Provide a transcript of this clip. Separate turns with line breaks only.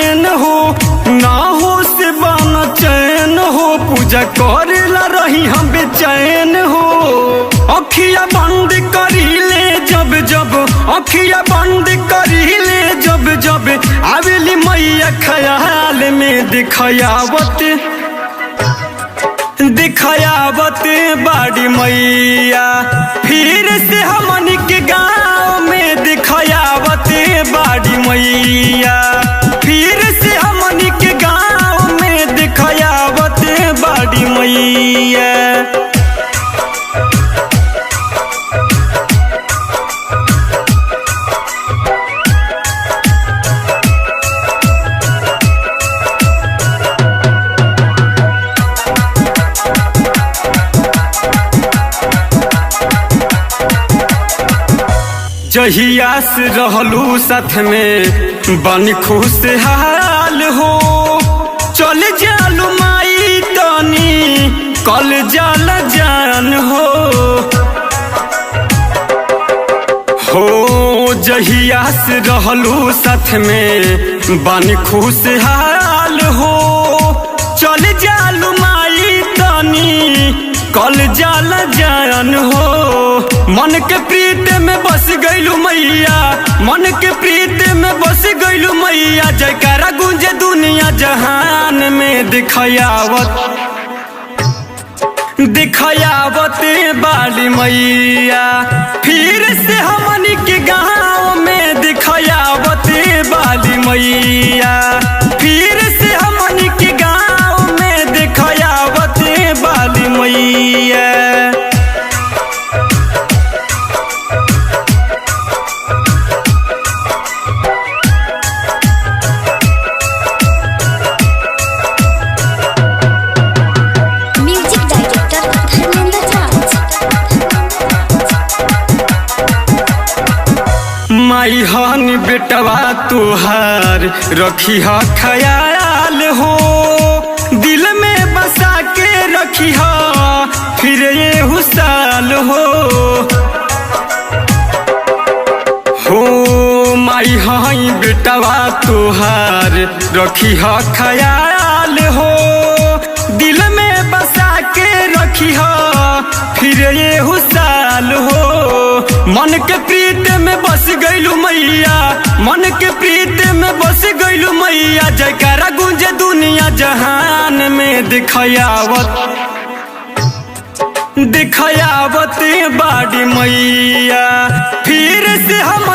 चैन हो, ना हो से बन चैन हो, पूजा करेला रही हम बेचैन हो। अखिया बंद करीले जब जब, अखिया बंद करीले जब जब, आवेली मैया ख्याल में दिखयावत दिखयावत बाड़ी मैया, फिर से हमनी के गाँव में दिखयावत बाड़ी मैया, फिर से हमनी के गाँव में दिखयावत बाड़ी मैया। जहिया से रहलू साथ में बन खुशहाल हो, चल जालू माई तनी कल जाला जान हो। जहिया से रहलू साथ में बन खुशहाल हो, चल जालू माई तनी कल जाला जान हो। मन के प्रीत में बस गईलू मैया, मन के प्रीत में बस गईलू मैया, जयकारा गूंजे दुनिया जहान में दिखयावत दिखयावत बाली मैया, फिर से हमनी के गाँव में दिखयावत बाली मैया, फिर से हमनी के गाँव में दिखयावत बाली मैया। माई हन बेटवा तुहार रखी हा ख्याल हो, दिल में बसा के रखी हा फिर ये हुसाल हो। माई हन बेटवा तुहार रखी हा ख्याल हो, दिल में बसा के रखी हा फिर ये हुसाल हो। मन के प्रीत में बस गईलू मैया, मन के प्रीत में बस गईलू मैया, जयकारा गूंजे दुनिया जहान में दिखयावत दिखयावत बाड़ी मैया, फिर से हम